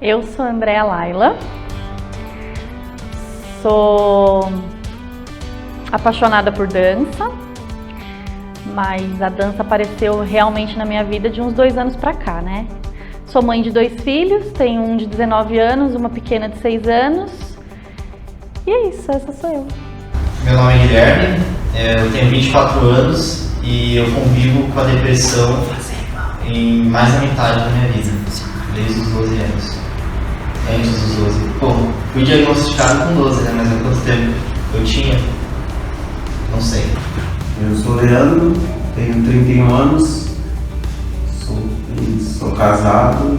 Eu sou Andréa Laila, sou apaixonada por dança, mas a dança apareceu realmente na minha vida de uns 2 anos pra cá, né? Sou mãe de 2 filhos, tenho um de 19 anos, uma pequena de 6 anos, e é isso, essa sou eu. Meu nome é Guilherme, eu tenho 24 anos e eu convivo com a depressão em mais da metade da minha vida, desde os 12 anos. Antes dos 12. Bom, fui diagnosticado com 12, né? Mas há quanto tempo eu tinha? Não sei. Eu sou Leandro, tenho 31 anos, sou casado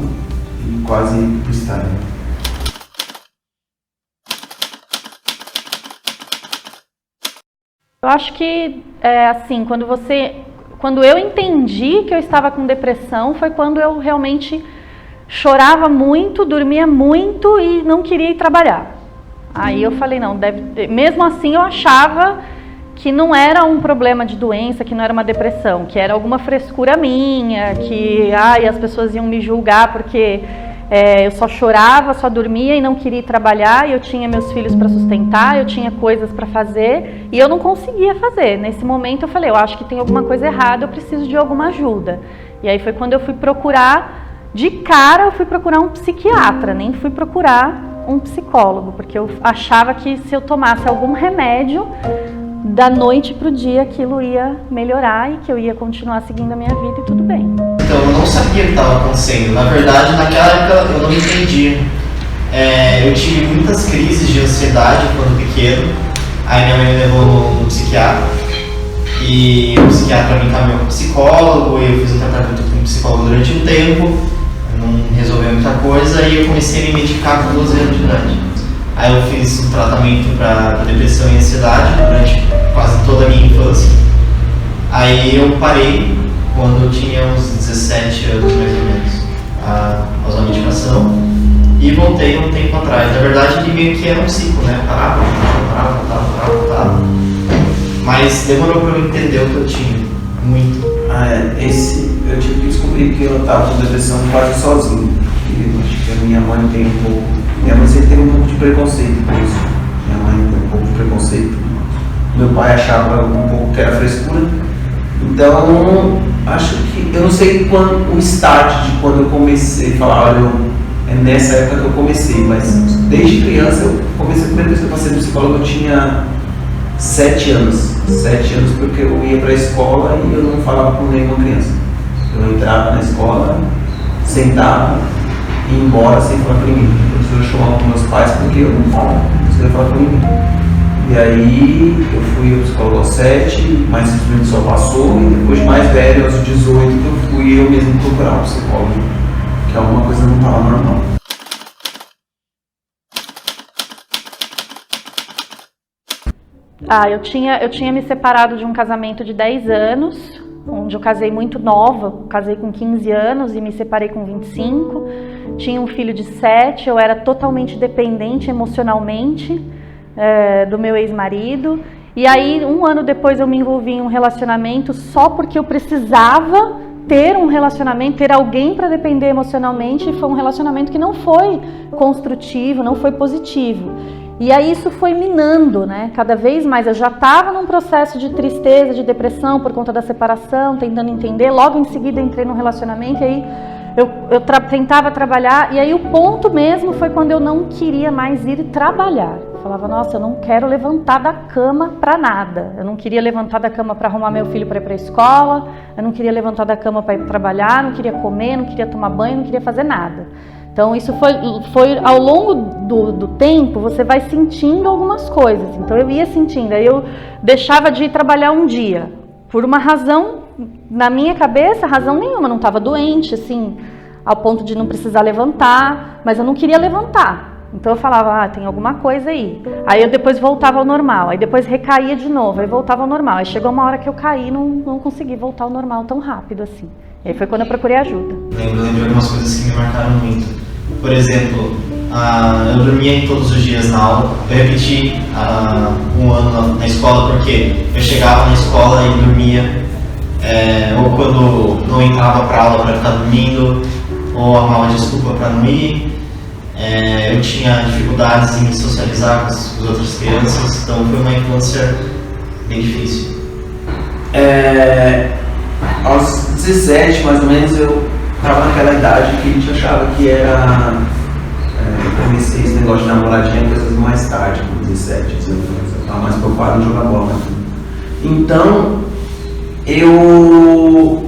e quase freestyle. Eu acho que, assim, quando eu entendi que eu estava com depressão, foi quando eu realmente chorava muito, dormia muito e não queria ir trabalhar. Aí eu falei, não, mesmo assim eu achava que não era um problema de doença, que não era uma depressão, que era alguma frescura minha, que as pessoas iam me julgar porque eu só chorava, só dormia e não queria ir trabalhar, e eu tinha meus filhos para sustentar, eu tinha coisas para fazer e eu não conseguia fazer. Nesse momento eu falei, eu acho que tem alguma coisa errada, eu preciso de alguma ajuda. E aí foi quando eu fui procurar, de cara eu fui procurar um psiquiatra, nem fui procurar um psicólogo, porque eu achava que se eu tomasse algum remédio, da noite pro dia aquilo ia melhorar e que eu ia continuar seguindo a minha vida e tudo bem. Então, eu não sabia o que estava acontecendo. Na verdade, naquela época eu não entendia. Eu tive muitas crises de ansiedade quando pequeno. Aí minha mãe me levou no psiquiatra. E o psiquiatra me encaminhou para um psicólogo. E eu fiz um tratamento com um psicólogo durante um tempo. Não resolveu muita coisa. E eu comecei a me medicar com 12 anos de idade. Aí eu fiz um tratamento para depressão e ansiedade durante quase toda a minha infância. Aí eu parei quando eu tinha uns 17 anos mais ou menos a usar medicação e voltei um tempo atrás. Na verdade ele meio que era um ciclo, né? Parava. Mas demorou para eu entender o que eu tinha, muito. Eu tive que descobrir que eu estava com depressão quase sozinho. E eu acho que a minha mãe tem um pouco. Minha mãe sempre teve um pouco de preconceito por isso. Minha mãe tem um pouco de preconceito. Meu pai achava um pouco que era frescura. Então, acho que... Eu não sei o start de quando eu comecei a falar, olha, é nessa época que eu comecei, mas desde criança eu comecei, a primeira vez que eu passei no psicólogo eu tinha 7 anos. 7 anos porque eu ia para a escola e eu não falava com nenhuma criança. Eu entrava na escola, sentava e ia embora sem falar com ninguém. Eu chamava com meus pais porque eu não falava, não conseguia falar com ninguém. E aí eu fui ao psicólogo aos 7, mas simplesmente só passou, e depois mais velho, aos 18, eu fui eu mesmo procurar um psicólogo, que alguma coisa não estava normal. Eu tinha me separado de um casamento de 10 anos, onde eu casei muito nova, casei com 15 anos e me separei com 25. Tinha um filho de 7, eu era totalmente dependente emocionalmente do meu ex-marido. E aí, 1 ano depois, eu me envolvi em um relacionamento só porque eu precisava ter um relacionamento, ter alguém para depender emocionalmente. E foi um relacionamento que não foi construtivo, não foi positivo. E aí isso foi minando, né? Cada vez mais. Eu já estava num processo de tristeza, de depressão por conta da separação, tentando entender. Logo em seguida entrei num relacionamento e aí eu tentava trabalhar. E aí o ponto mesmo foi quando eu não queria mais ir trabalhar. Eu falava, nossa, eu não quero levantar da cama para nada. Eu não queria levantar da cama para arrumar meu filho para ir para a escola. Eu não queria levantar da cama para ir trabalhar, não queria comer, não queria tomar banho, não queria fazer nada. Então isso foi ao longo do tempo, você vai sentindo algumas coisas. Então eu ia sentindo, aí eu deixava de ir trabalhar um dia, por uma razão, na minha cabeça, razão nenhuma, não estava doente, assim, ao ponto de não precisar levantar, mas eu não queria levantar. Então eu falava, tem alguma coisa aí. Aí eu depois voltava ao normal, aí depois recaía de novo, aí voltava ao normal. Aí chegou uma hora que eu caí e não consegui voltar ao normal tão rápido assim. E aí foi quando eu procurei ajuda. Lembro de algumas coisas que me marcaram muito. Por exemplo, eu dormia todos os dias na aula. Eu repeti 1 ano na escola porque eu chegava na escola e dormia. Ou quando não entrava para aula para ficar dormindo, ou arrumava desculpa para não ir. Eu tinha dificuldades em me socializar com as outras crianças, então foi uma infância bem difícil. Aos 17, mais ou menos, eu estava naquela idade que a gente achava que era... eu comecei esse negócio de namoradinha coisas mais tarde, com 17, 18 anos. Eu estava mais preocupado em jogar bola. Né? Então, eu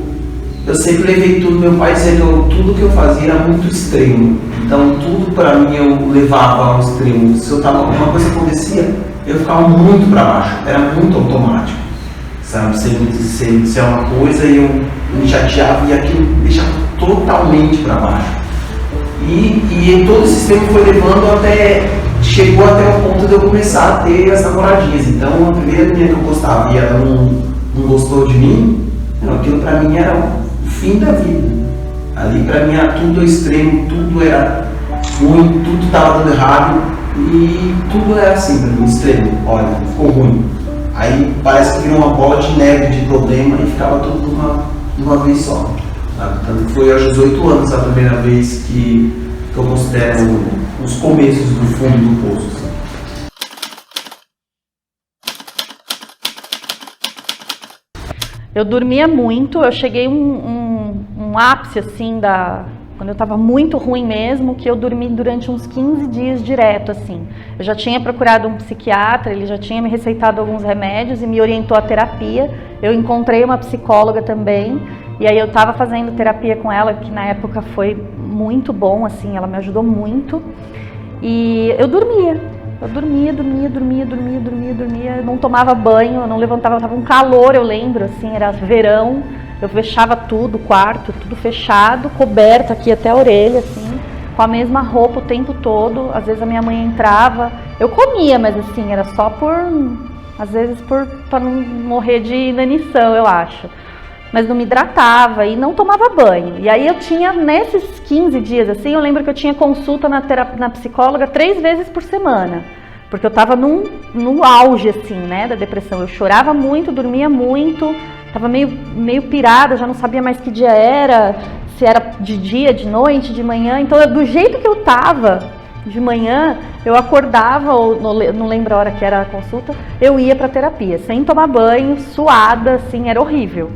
sempre levei tudo. Meu pai dizia que tudo que eu fazia era muito extremo. Então, tudo para mim eu levava ao extremo. Se alguma coisa acontecia, eu ficava muito para baixo. Era muito automático. Sabe? Ser uma coisa e eu me chateava e aquilo me deixava totalmente para baixo. E todo esse sistema foi levando chegou até o ponto de eu começar a ter as namoradinhas. Então, a primeira menina que eu gostava e ela não gostou de mim, aquilo para mim era o fim da vida. Ali para mim era tudo extremo, tudo era ruim, tudo estava dando errado e tudo era assim para mim, extremo. Olha, ficou ruim. Aí parece que virou uma bola de neve de problema e ficava tudo de uma vez só. Tanto que foi aos 18 anos a primeira vez que eu considero os começos do fundo do poço. Assim. Eu dormia muito, eu cheguei um ápice assim quando eu estava muito ruim mesmo, que eu dormi durante uns 15 dias direto, assim. Eu já tinha procurado um psiquiatra, ele já tinha me receitado alguns remédios e me orientou à terapia. Eu encontrei uma psicóloga também, e aí eu estava fazendo terapia com ela, que na época foi muito bom, assim, ela me ajudou muito. E eu dormia, eu não tomava banho, eu não levantava, estava um calor, eu lembro, assim, era verão. Eu fechava tudo, o quarto, tudo fechado, coberto aqui até a orelha, assim, com a mesma roupa o tempo todo. Às vezes a minha mãe entrava, eu comia, mas assim, era só às vezes para não morrer de inanição, eu acho. Mas não me hidratava e não tomava banho. E aí eu tinha, nesses 15 dias, assim, eu lembro que eu tinha consulta na psicóloga 3 vezes por semana. Porque eu estava no auge, assim, né, da depressão. Eu chorava muito, dormia muito. Tava meio pirada, já não sabia mais que dia era, se era de dia, de noite, de manhã. Então, do jeito que eu tava de manhã, eu acordava, ou não lembro a hora que era a consulta, eu ia pra terapia, sem tomar banho, suada, assim, era horrível.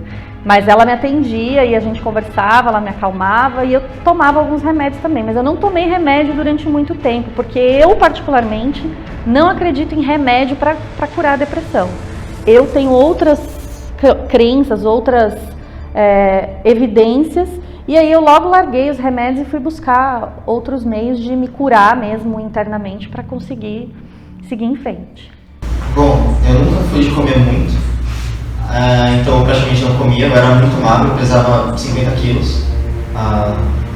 Mas ela me atendia e a gente conversava, ela me acalmava e eu tomava alguns remédios também. Mas eu não tomei remédio durante muito tempo, porque eu, particularmente, não acredito em remédio para curar a depressão. Eu tenho outras crenças, outras evidências, e aí eu logo larguei os remédios e fui buscar outros meios de me curar mesmo internamente para conseguir seguir em frente. Bom, eu nunca fui de comer muito, então eu praticamente não comia, eu era muito magro, eu pesava 50 quilos,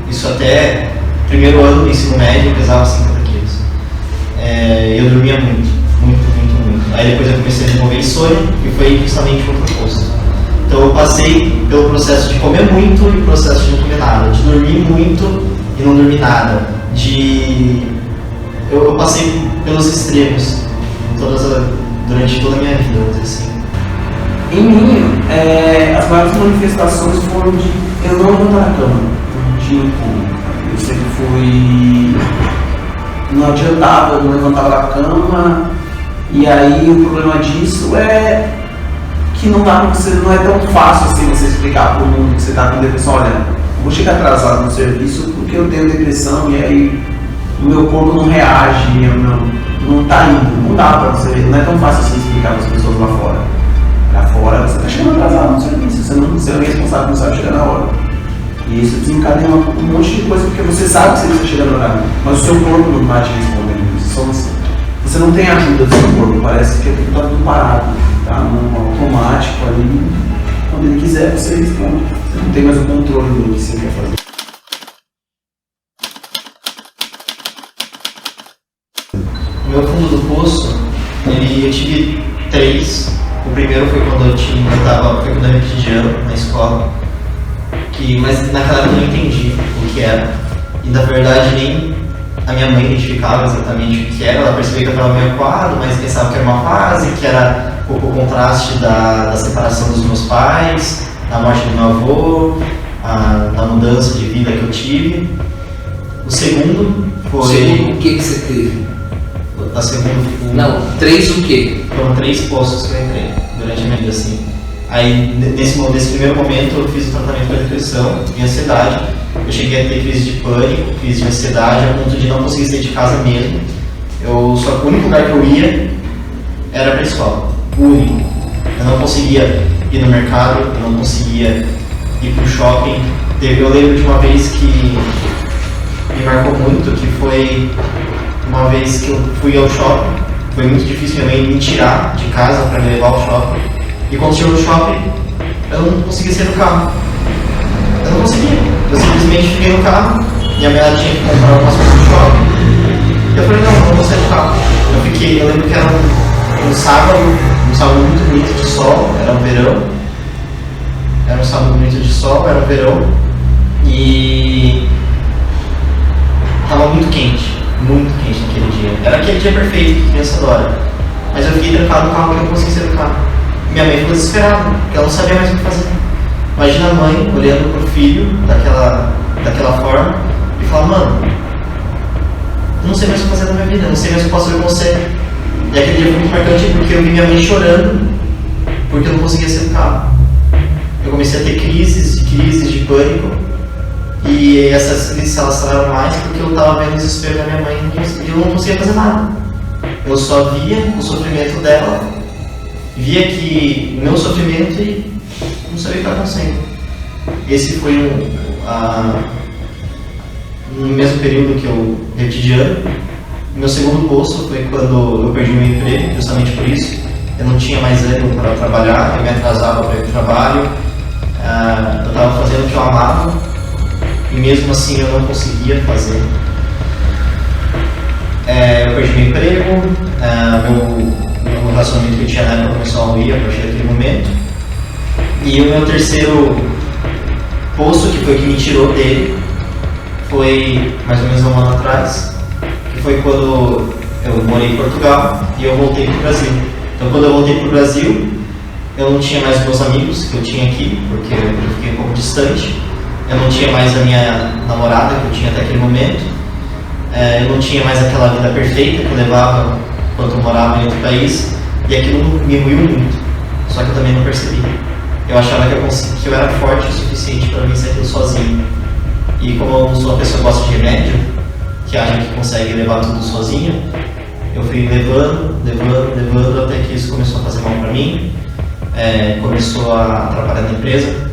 isso até primeiro ano do ensino médio eu pesava 50 quilos, eu dormia muito. Aí depois eu comecei a desenvolver insônia e foi justamente outro posto. Então eu passei pelo processo de comer muito e o processo de não comer nada, de dormir muito e não dormir nada. Eu passei pelos extremos durante toda a minha vida, vamos dizer assim. Em mim, as maiores manifestações foram de eu não levantar da cama, não tinha como. Eu sempre fui... não adiantava, eu não levantava da cama. E aí o problema disso é que não é tão fácil assim você explicar para o mundo que você está com depressão. Olha, eu vou chegar atrasado no serviço porque eu tenho depressão e aí o meu corpo não reage, não está indo. Não dá para você, não é tão fácil assim explicar para as pessoas lá fora. Lá fora você está chegando atrasado no serviço, você não é responsável, não sabe chegar na hora. E isso desencadeia um monte de coisa porque você sabe que você está chegando no horário, mas o seu corpo não vai te responder isso. Você não tem ajuda do seu corpo, parece que está tudo parado, está no automático ali. Quando ele quiser, você responde. Você não tem mais o controle do que você quer fazer. O meu fundo do poço, eu tive 3. O primeiro foi quando eu estava frequentando de ano na escola, mas naquela época eu não entendi o que era. E na verdade nem a minha mãe identificava exatamente o que era, ela percebia que eu estava meio aquado, mas pensava que era uma fase, que era o contraste da separação dos meus pais, da morte do meu avô, da mudança de vida que eu tive. O segundo Foi. Segundo o que você teve? A segunda. Não, 3 o quê? Foram 3 postos que eu entrei durante a minha vida, assim. Aí, nesse primeiro momento, eu fiz o tratamento para depressão e ansiedade. Eu cheguei a ter crise de pânico, crise de ansiedade, a ponto de não conseguir sair de casa mesmo. O único lugar que eu ia era para a escola. O único. Eu não conseguia ir no mercado, eu não conseguia ir para o shopping. Eu lembro de uma vez que me marcou muito, que foi uma vez que eu fui ao shopping. Foi muito difícil minha mãe me tirar de casa para me levar ao shopping. E quando chegou no shopping, eu não conseguia sair do carro. Eu não conseguia. Eu simplesmente fiquei no carro. Minha mãe tinha que comprar algumas coisas no shopping. Eu falei, não vou sair do carro. Eu lembro que era um sábado muito bonito de sol, era um verão. Era um sábado bonito de sol, era um verão. E estava muito quente naquele dia. Era aquele dia perfeito que criança adora. Mas eu fiquei trancado no carro porque eu não conseguia sair do carro. Minha mãe ficou desesperada, porque ela não sabia mais o que fazer. Imagina a mãe olhando pro filho daquela forma e falando, mano, eu não sei mais o que fazer na minha vida, eu não sei mais o que posso fazer com você. E aquele dia foi muito marcante porque eu vi minha mãe chorando porque eu não conseguia sair do carro. Eu comecei a ter crises de pânico. E essas crises se alastraram mais porque eu estava vendo o desespero da minha mãe e eu não conseguia fazer nada. Eu só via o sofrimento dela, via que o meu sofrimento e não sabia o que estava acontecendo. Esse foi no mesmo período que eu repeti de ano. Meu segundo posto foi quando eu perdi meu emprego, justamente por isso. Eu não tinha mais ânimo para trabalhar, eu me atrasava para ir para o trabalho. Eu estava fazendo o que eu amava. E mesmo assim eu não conseguia fazer. Eu perdi meu emprego, meu relacionamento que eu tinha na época começou a ruir a partir daquele momento. E o meu terceiro posto, que foi o que me tirou dele, foi mais ou menos 1 ano atrás, que foi quando eu morei em Portugal e eu voltei para o Brasil. Então quando eu voltei para o Brasil, eu não tinha mais meus amigos que eu tinha aqui, porque eu fiquei um pouco distante. Eu não tinha mais a minha namorada que eu tinha até aquele momento. Eu não tinha mais aquela vida perfeita que eu levava enquanto eu morava em outro país. E aquilo me ruiu muito. Só que eu também não percebi. Eu achava que eu era forte o suficiente para vencer aquilo sozinho. E como eu não sou uma pessoa que gosta de remédio, que acha que consegue levar tudo sozinho, eu fui levando até que isso começou a fazer mal para mim. Começou a atrapalhar na empresa.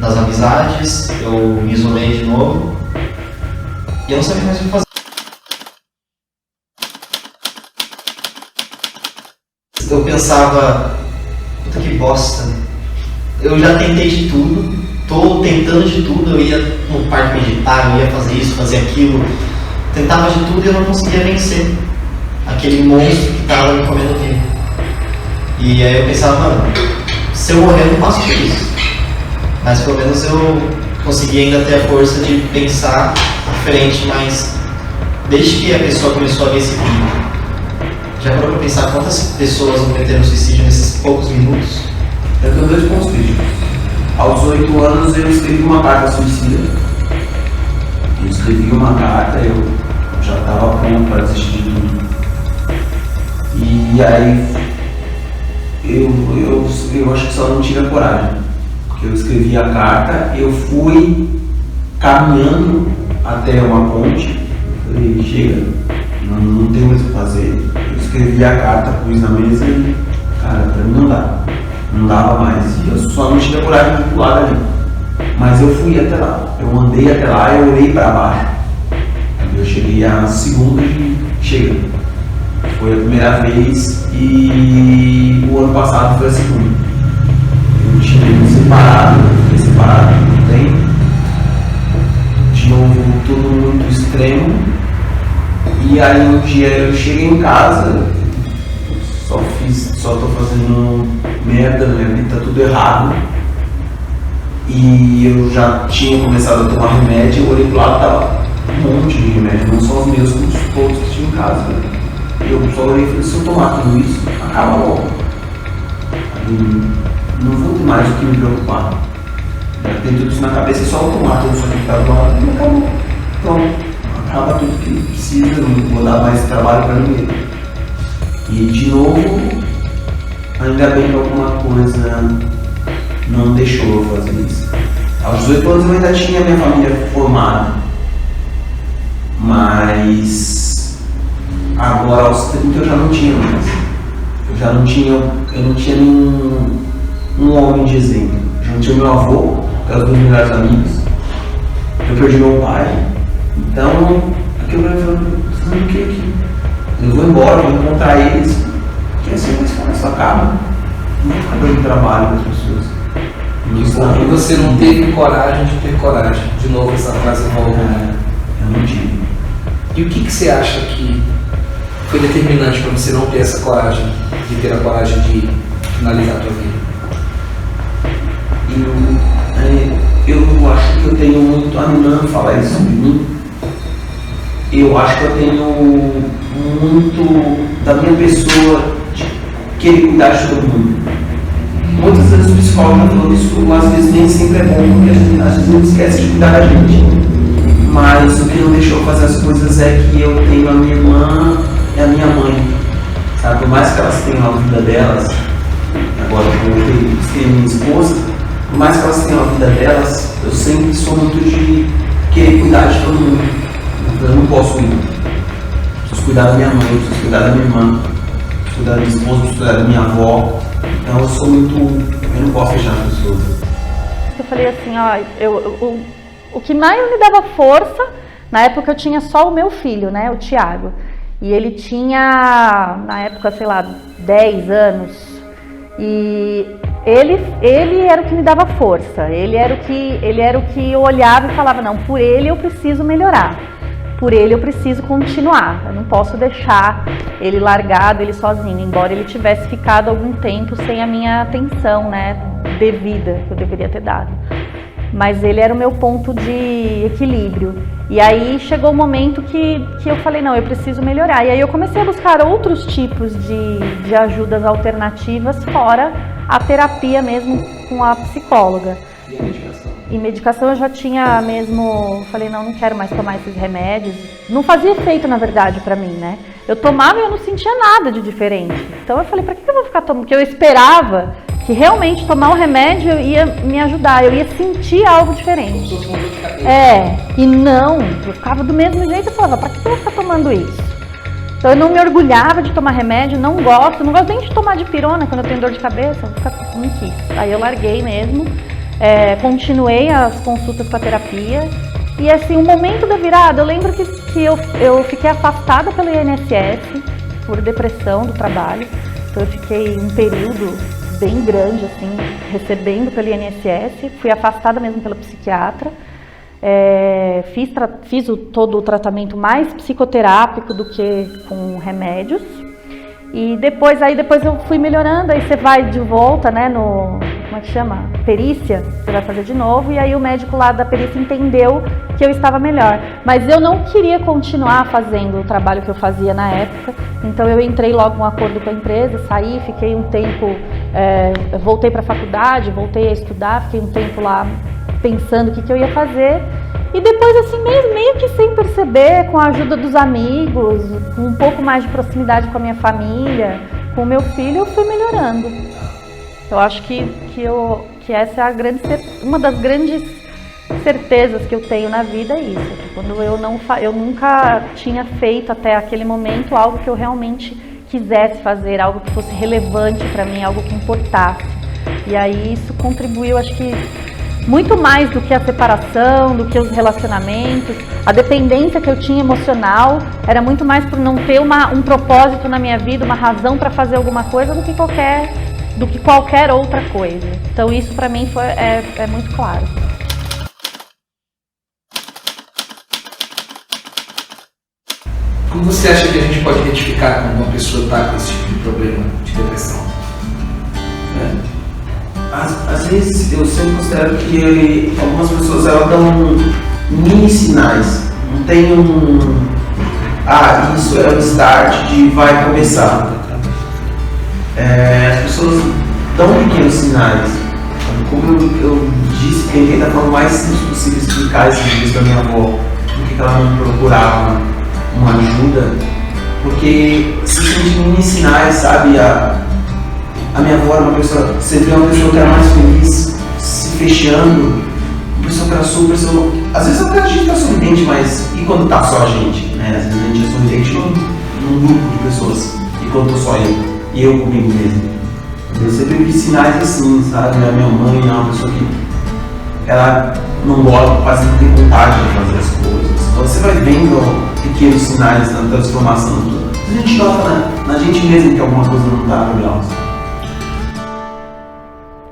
Nas amizades, eu me isolei de novo e eu não sabia mais o que fazer. Eu pensava, puta que bosta, eu já tentei de tudo, tô tentando de tudo, eu ia no parque meditar, eu ia fazer isso, fazer aquilo, tentava de tudo e eu não conseguia vencer aquele monstro que estava me comendo vivo. E aí eu pensava, mano, se eu morrer eu não passo por isso. Mas pelo menos eu consegui ainda ter a força de pensar diferente, mas desde que a pessoa começou a ver esse vídeo, já parou para pensar quantas pessoas cometeram suicídio nesses poucos minutos? Eu tenho 2 pontos críticos. Aos 18 anos eu escrevi uma carta suicida. Eu escrevi uma carta, eu já estava pronto para desistir de tudo. E aí eu acho que só não tive a coragem. Eu escrevi a carta, eu fui caminhando até uma ponte, falei, chega, não tem mais o que fazer. Eu escrevi a carta, pus na mesa e, cara, pra mim não dava mais. E eu só não tive a coragem de pular dali. Mas eu fui até lá, eu andei até lá, eu olhei para baixo. Eu cheguei a segunda e chega. Foi a primeira vez e o ano passado foi a segunda. Eu fiquei separado muito tempo. De novo, tudo muito extremo. E aí um dia eu cheguei em casa, só tô fazendo merda, minha vida tá tudo errado. E eu já tinha começado a tomar remédio, eu olhei pro lado e tava um monte de remédio, não só os meus, como os todos que tinha em casa. E eu só olhei e falei, se eu tomar tudo isso, acaba logo. Não vou ter mais o que me preocupar. Já tem tudo isso na cabeça, é só eu tomar tudo isso aqui que tá do lado e acabou. pronto, acaba tudo que precisa, não vou dar mais trabalho para ninguém. E de novo, ainda bem que alguma coisa não deixou eu fazer isso. Aos 18 anos eu ainda tinha minha família formada, mas agora aos 30 eu já não tinha mais. Eu não tinha nenhum homem de exemplo. Eu já não tinha meu avô, que era um dos meus melhores amigos. Eu perdi meu pai. Então, aquilo eu falei, fazendo o que aqui? Eu vou embora, vou encontrar eles. Que assim isso acaba. Não fica dando trabalho para as pessoas. E você não teve coragem de ter coragem. De novo essa frase volta. Eu não tive. E o que você acha que foi determinante para você não ter essa coragem, de ter a coragem de finalizar a tua vida? Eu acho que eu tenho muito, a Nina falar isso sobre mim, eu acho que eu tenho muito da minha pessoa de querer cuidar de todo mundo. Muitas vezes o psicólogo está falando isso, às vezes nem sempre é bom, porque a gente às vezes não esquece de cuidar da gente. Mas o que não deixou eu fazer as coisas é que eu tenho a minha irmã e a minha mãe. Sabe? Por mais que elas tenham a vida delas, agora eu tenho minha esposa, por mais que elas tenham a vida delas, eu sempre sou muito de querer cuidar de todo mundo. Eu não posso ir. Preciso cuidar da minha mãe, preciso cuidar da minha irmã, preciso cuidar da minha esposa, preciso cuidar da minha avó. Então eu sou muito. Eu não posso deixar as pessoas. Eu falei assim, ó, o que mais me dava força, na época eu tinha só o meu filho, né, o Thiago. E ele tinha, na época, sei lá, 10 anos. E ele era o que me dava força. Ele era o que eu olhava e falava, não, por ele eu preciso melhorar. Por ele eu preciso continuar. Eu não posso deixar ele largado, ele sozinho, embora ele tivesse ficado algum tempo sem a minha atenção, né, devida, que eu deveria ter dado. Mas ele era o meu ponto de equilíbrio. E aí chegou o momento que eu falei, não, eu preciso melhorar. E aí eu comecei a buscar outros tipos de ajudas alternativas, fora a terapia mesmo com a psicóloga. E a medicação? E medicação eu já tinha mesmo, falei, não quero mais tomar esses remédios. Não fazia efeito, na verdade, pra mim, né? Eu tomava e eu não sentia nada de diferente. Então eu falei, pra que eu vou ficar tomando? Porque eu esperava que realmente tomar o remédio ia me ajudar, eu ia sentir algo diferente. E não, eu ficava do mesmo jeito e falava, pra que eu vou ficar tomando isso? Então eu não me orgulhava de tomar remédio, não gosto nem de tomar dipirona quando eu tenho dor de cabeça, não quis. Aí eu larguei mesmo, continuei as consultas com a terapia. E assim, o momento da virada, eu lembro que eu fiquei afastada pelo INSS por depressão do trabalho. Então eu fiquei um período bem grande, assim, recebendo pelo INSS, fui afastada mesmo pela psiquiatra, fiz todo o tratamento mais psicoterápico do que com remédios, e depois eu fui melhorando, aí você vai de volta, né, como é que chama? Perícia, você vai fazer de novo, e aí o médico lá da perícia entendeu que eu estava melhor. Mas eu não queria continuar fazendo o trabalho que eu fazia na época, então eu entrei logo em um acordo com a empresa, saí, fiquei um tempo, voltei para a faculdade, voltei a estudar, fiquei um tempo lá pensando o que eu ia fazer. E depois, assim, meio que sem perceber, com a ajuda dos amigos, com um pouco mais de proximidade com a minha família, com o meu filho, eu fui melhorando. Eu acho que essa é uma das grandes certezas que eu tenho na vida, é isso. Que quando eu nunca tinha feito até aquele momento algo que eu realmente quisesse fazer, algo que fosse relevante para mim, algo que importasse. E aí isso contribuiu, acho que muito mais do que a separação, do que os relacionamentos, a dependência que eu tinha emocional, era muito mais por não ter um propósito na minha vida, uma razão para fazer alguma coisa do que qualquer outra coisa. Então isso para mim é muito claro. Como você acha que a gente pode identificar quando uma pessoa está com esse tipo de problema de depressão? Às vezes eu sempre considero que algumas pessoas elas dão mini sinais, não tem isso é o start de vai começar. As pessoas dão pequenos sinais. Como eu disse, tentei da forma mais simples possível explicar esses dias da minha avó. por que ela não procurava uma ajuda, porque simplesmente mini sinais, sabe? A minha avó era uma pessoa, você vê uma pessoa que era mais feliz, se fechando, uma pessoa que era super, às vezes até a gente tá sorridente, mas e quando tá só a gente, né? Às vezes a gente é sorridente num grupo de pessoas, e quando tô só eu, e eu comigo mesmo. Eu sempre vi sinais assim, sabe? A minha mãe é uma pessoa que ela não gosta, quase não tem vontade de fazer as coisas. Então você vai vendo pequenos sinais da transformação. A gente nota na gente mesmo que alguma coisa não está legal.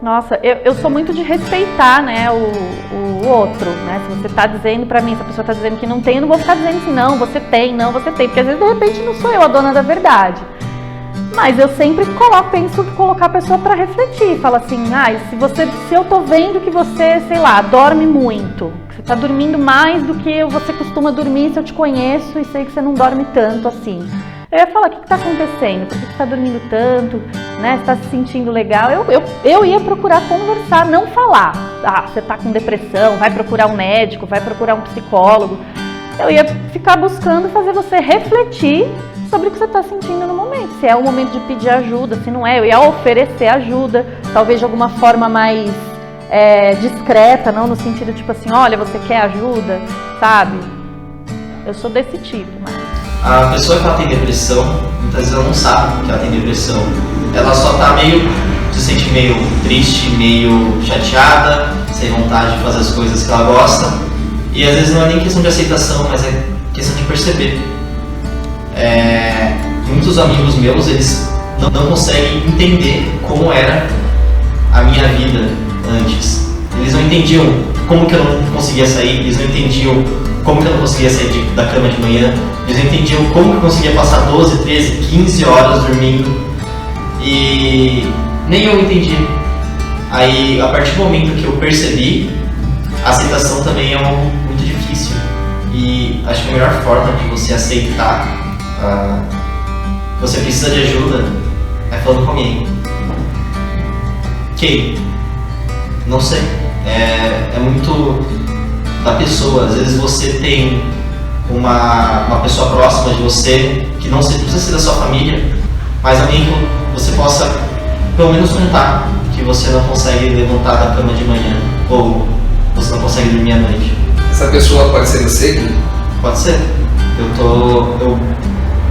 Nossa, eu sou muito de respeitar, né, o outro, né? Se você tá dizendo pra mim, se a pessoa tá dizendo que não tem, eu não vou ficar dizendo assim, não, você tem, porque às vezes de repente não sou eu a dona da verdade. Mas eu sempre penso colocar a pessoa pra refletir, fala assim, se eu tô vendo que você, sei lá, dorme muito, que você tá dormindo mais do que você costuma dormir, se eu te conheço e sei que você não dorme tanto assim. Eu ia falar, o que tá acontecendo? Por que você tá dormindo tanto? Né? Você tá se sentindo legal? Eu ia procurar conversar, não falar. Você tá com depressão, vai procurar um médico, vai procurar um psicólogo. Eu ia ficar buscando fazer você refletir sobre o que você está sentindo no momento. Se é o momento de pedir ajuda, se não é, eu ia oferecer ajuda, talvez de alguma forma mais discreta, não no sentido tipo assim, olha, você quer ajuda, sabe? Eu sou desse tipo, mas... A pessoa que ela tem depressão, muitas vezes ela não sabe que ela tem depressão. Ela só tá se sente meio triste, meio chateada, sem vontade de fazer as coisas que ela gosta. E às vezes não é nem questão de aceitação, mas é questão de perceber. Muitos amigos meus, eles não conseguem entender como era a minha vida antes. Eles não entendiam como que eu não conseguia sair, eles não entendiam como que eu não conseguia sair da cama de manhã, eles não entendiam como que eu conseguia passar 12, 13, 15 horas dormindo, e nem eu entendi. Aí, a partir do momento que eu percebi, a aceitação também é algo muito difícil, e acho que a melhor forma de você aceitar você precisa de ajuda é falando com alguém. Quem? Não sei. É muito da pessoa. Às vezes você tem uma pessoa próxima de você, que não precisa ser da sua família, mas alguém que você possa pelo menos contar que você não consegue levantar da cama de manhã, ou você não consegue dormir à noite. Essa pessoa pode ser você, Gui? Pode ser.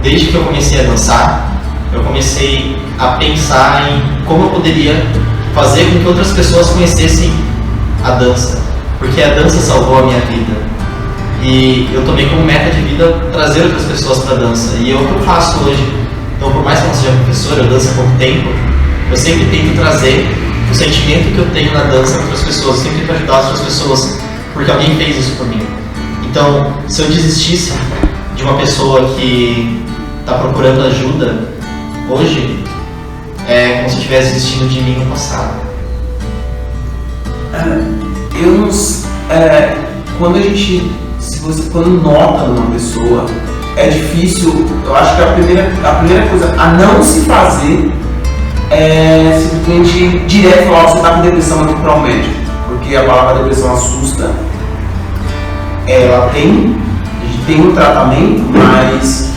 Desde que eu comecei a dançar, eu comecei a pensar em como eu poderia fazer com que outras pessoas conhecessem a dança, porque a dança salvou a minha vida, e eu tomei como meta de vida trazer outras pessoas para a dança, e é o que eu faço hoje. Então, por mais que eu não seja professor, eu danço há pouco tempo, eu sempre tento trazer o sentimento que eu tenho na dança para outras pessoas, eu sempre tento ajudar outras pessoas, porque alguém fez isso por mim. Então, se eu desistisse de uma pessoa que está procurando ajuda hoje, é como se eu estivesse desistindo de mim no passado. Quando nota numa pessoa, é difícil. Eu acho que a primeira coisa a não se fazer é simplesmente direto falar, você está com depressão, aqui para o médico, porque a palavra depressão assusta. A gente tem um tratamento, mas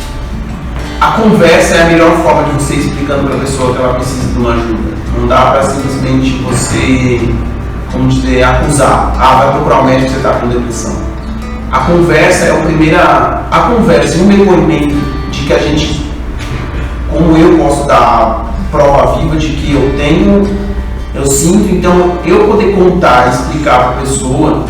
a conversa é a melhor forma de você ir explicando para a pessoa que ela precisa de uma ajuda. Não dá para simplesmente você, acusar. Vai procurar um médico que você está com depressão. A conversa é a conversa e um depoimento de que a gente, como eu posso dar prova viva de que eu sinto, então eu poder contar, explicar para a pessoa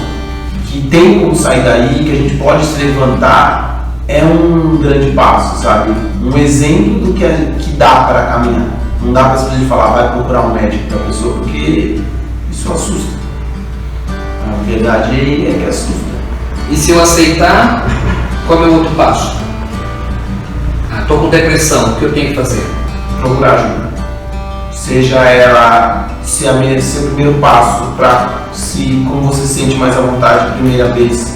que tem como sair daí, que a gente pode se levantar, é um grande passo, sabe? Um exemplo do que dá para caminhar. Não dá para simplesmente falar, vai procurar um médico para a pessoa, porque isso assusta. A verdade é que assusta. E se eu aceitar, qual é o outro passo? Estou com depressão, o que eu tenho que fazer? Procurar ajuda. Seja ela, se o primeiro passo para como você se sente mais à vontade a primeira vez,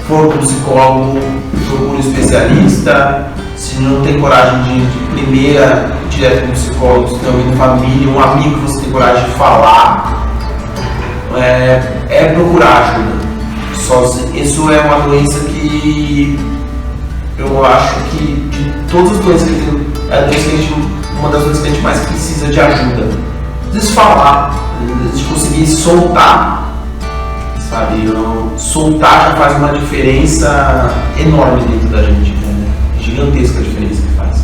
for para o psicólogo, procure um especialista. Se não tem coragem de primeira direto com o psicólogo, se tem alguém da família, um amigo que você tem coragem de falar, procurar ajuda. sozinho. Isso é uma doença que eu acho que de todas as doenças que tem, é a doença que a gente, uma das doenças que a gente mais precisa de ajuda. Às vezes falar, às vezes conseguir soltar, sabe? Soltar já faz uma diferença enorme dentro da gente, né? Gigantesca a diferença que faz.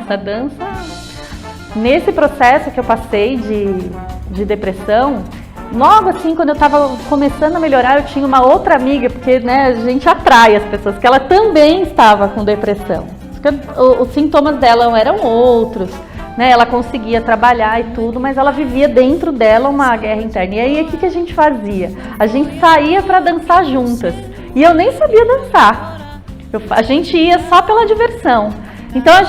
A dança, nesse processo que eu passei de depressão, logo assim, quando eu estava começando a melhorar, eu tinha uma outra amiga, porque né, a gente atrai as pessoas, que ela também estava com depressão. Os sintomas dela eram outros, né? Ela conseguia trabalhar e tudo, mas ela vivia dentro dela uma guerra interna. E aí, o que a gente fazia? A gente saía para dançar juntas. E eu nem sabia dançar. A gente ia só pela diversão. Então, a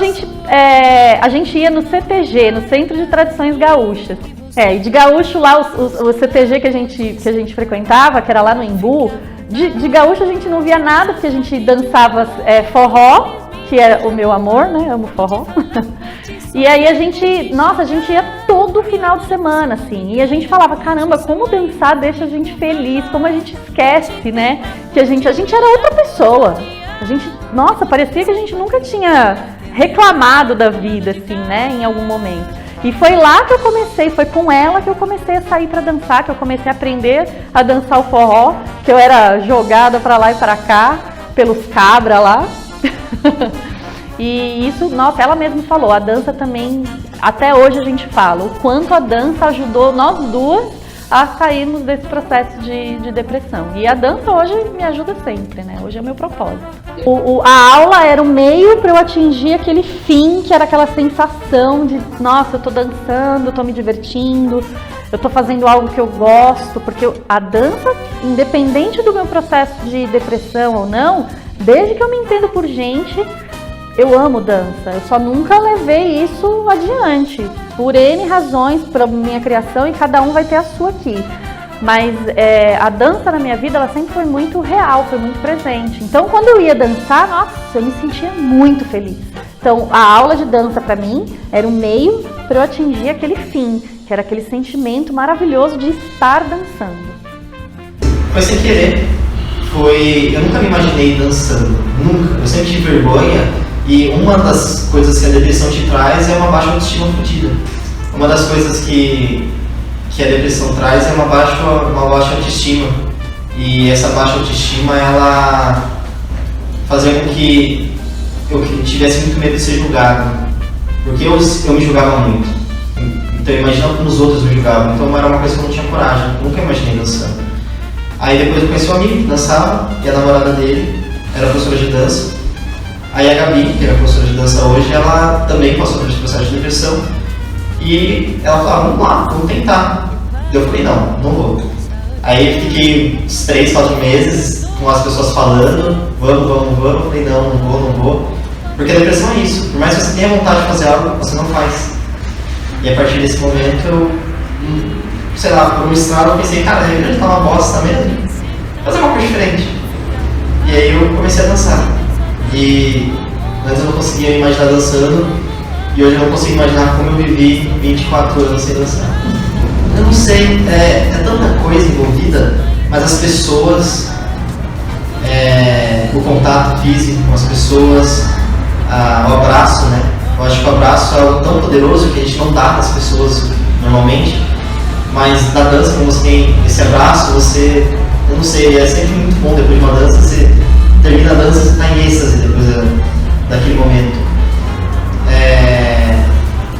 gente ia no CTG, no Centro de Tradições Gaúchas. E de gaúcho lá, o CTG que a gente frequentava, que era lá no Embu, de gaúcho a gente não via nada, porque a gente dançava forró, que é o meu amor, né? Amo forró. E aí a gente ia todo final de semana, assim, e a gente falava, caramba, como dançar deixa a gente feliz, como a gente esquece, né? Que a gente era outra pessoa. Parecia que a gente nunca tinha reclamado da vida, assim, né? Em algum momento. E foi lá que eu comecei, foi com ela que eu comecei a sair para dançar, que eu comecei a aprender a dançar o forró, que eu era jogada para lá e para cá, pelos cabras lá. E isso, nossa, ela mesma falou, a dança também, até hoje a gente fala, o quanto a dança ajudou nós duas a sairmos desse processo de depressão. E a dança hoje me ajuda sempre, né? Hoje é o meu propósito. A aula era o meio para eu atingir aquele fim, que era aquela sensação de, nossa, eu tô dançando, eu tô me divertindo, eu tô fazendo algo que eu gosto, porque a dança, independente do meu processo de depressão ou não, desde que eu me entendo por gente, eu amo dança, eu só nunca levei isso adiante, por N razões, para minha criação, e cada um vai ter a sua aqui. Mas a dança na minha vida, ela sempre foi muito real, foi muito presente. Então, quando eu ia dançar, nossa, eu me sentia muito feliz. Então, a aula de dança para mim era um meio para eu atingir aquele fim, que era aquele sentimento maravilhoso de estar dançando. Foi sem querer, eu nunca me imaginei dançando, nunca. Eu sempre tive vergonha. E uma das coisas que a depressão te traz é uma baixa autoestima fodida. Uma das coisas que a depressão traz é uma baixa autoestima. E essa baixa autoestima, ela fazia com que eu tivesse muito medo de ser julgado. Porque eu me julgava muito. Então imagina como os outros me julgavam. Então era uma coisa que eu não tinha coragem. Nunca imaginei dançando. Aí depois eu conheci um amigo que dançava, e a namorada dele era professora de dança. Aí a Gabi, que é a professora de dança hoje, ela também passou por esse processo de depressão. E ela falou, vamos lá, vamos tentar. Eu falei, não vou. Aí fiquei uns 3, 4 meses com as pessoas falando, vamos. Eu falei, não vou. Porque a depressão é isso, por mais que você tenha vontade de fazer algo, você não faz. E a partir desse momento, eu, sei lá, por um estralo, eu pensei, cara, a vida tá uma bosta mesmo, fazer uma coisa diferente. E aí eu comecei a dançar. E antes eu não conseguia me imaginar dançando, e hoje eu não consigo imaginar como eu vivi 24 anos sem dançar. Eu não sei, é tanta coisa envolvida, mas as pessoas, o contato físico com as pessoas, o abraço, né? Eu acho que o abraço é algo tão poderoso que a gente não dá para as pessoas normalmente, mas na dança, quando você tem esse abraço, eu não sei, é sempre muito bom depois de uma dança, você termina a dança, você está em êxtase depois daquele momento.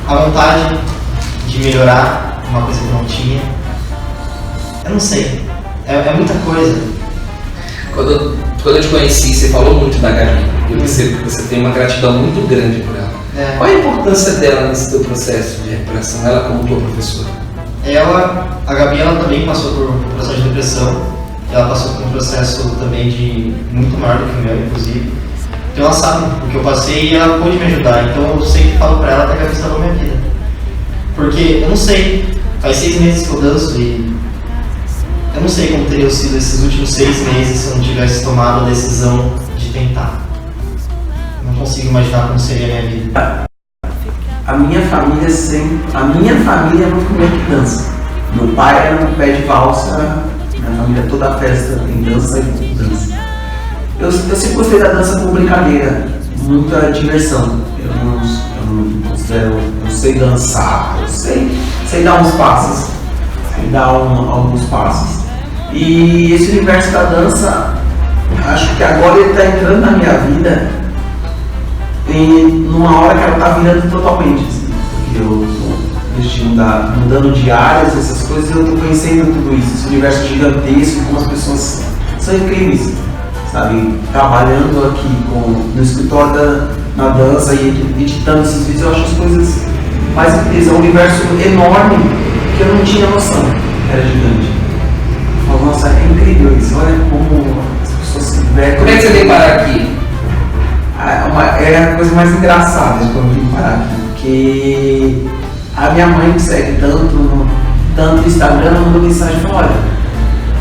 A vontade de melhorar uma coisa que eu não tinha, eu não sei, é muita coisa. Quando eu te conheci, você falou muito da Gabi. Eu percebo que você tem uma gratidão muito grande por ela. Qual a importância dela nesse teu processo de recuperação, ela como tua professora? A Gabi, ela também passou por um processo de depressão. Ela passou por um processo também de muito maior do que o meu, inclusive. Então ela sabe o que eu passei e ela pôde me ajudar. Então eu sempre falo pra ela que a Gabi salvou minha vida. Porque eu não sei, faz 6 meses que eu danço e eu não sei como teriam sido esses últimos 6 meses se eu não tivesse tomado a decisão de tentar. Não consigo imaginar como seria a minha vida. A minha minha família é muito comum que dança. Meu pai era um pé de valsa, minha família toda festa tem dança e dança. Eu sempre gostei da dança como brincadeira, muita diversão. Eu não considero, eu sei dançar, eu sei dar uns passos, alguns passos. E esse universo da dança, acho que agora ele está entrando na minha vida e numa hora que ela está virando totalmente, assim, porque eu estou mudando de áreas, essas coisas, e eu estou conhecendo tudo isso, esse universo gigantesco, como as pessoas são incríveis, sabe? Trabalhando aqui no escritório na dança e editando esses vídeos, eu acho as coisas mais incríveis, é um universo enorme que eu não tinha noção, era gigante. Eu falo, nossa, é incrível isso, olha como as pessoas se divertem. Como é que você veio parar aqui? É a coisa mais engraçada quando eu vim parar aqui, porque a minha mãe me segue tanto no Instagram, ela mandou mensagem e falou,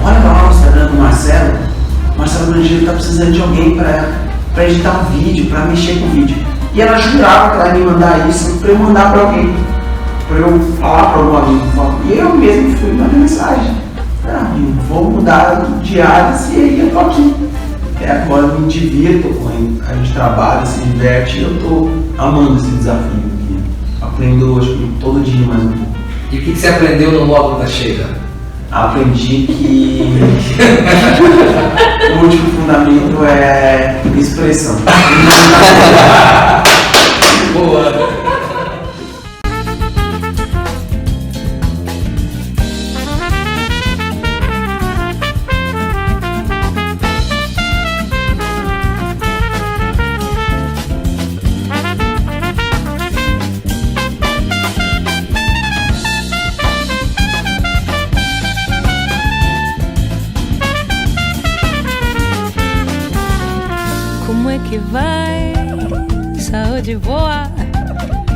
olha lá no Instagram do Marcelo Brangiro está precisando de alguém para editar um vídeo, para mexer com o vídeo. E ela jurava que ela ia me mandar isso para eu mandar para alguém, para eu falar para algum amigo. E eu mesmo fui mandar mensagem. Vou mudar de áreas e aí eu tô aqui. Agora eu me divirto, a gente trabalha, se diverte e eu tô amando esse desafio aqui. Aprendo hoje todo dia mais um pouco. E o que você aprendeu no módulo da Sheila? Aprendi que o último fundamento é expressão. Boa! Como é que vai? Saúde boa.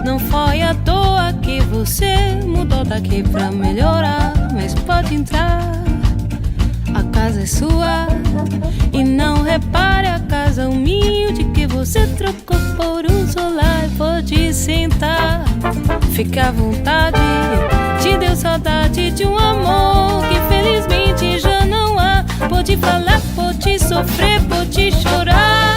Não foi à toa que você mudou daqui pra melhorar. Mas pode entrar, a casa é sua. E não repare a casa humilde que você trocou por um solar. Pode sentar, fica à vontade. Te deu saudade de um amor que felizmente já não há. Pode falar, pode sofrer, pode chorar.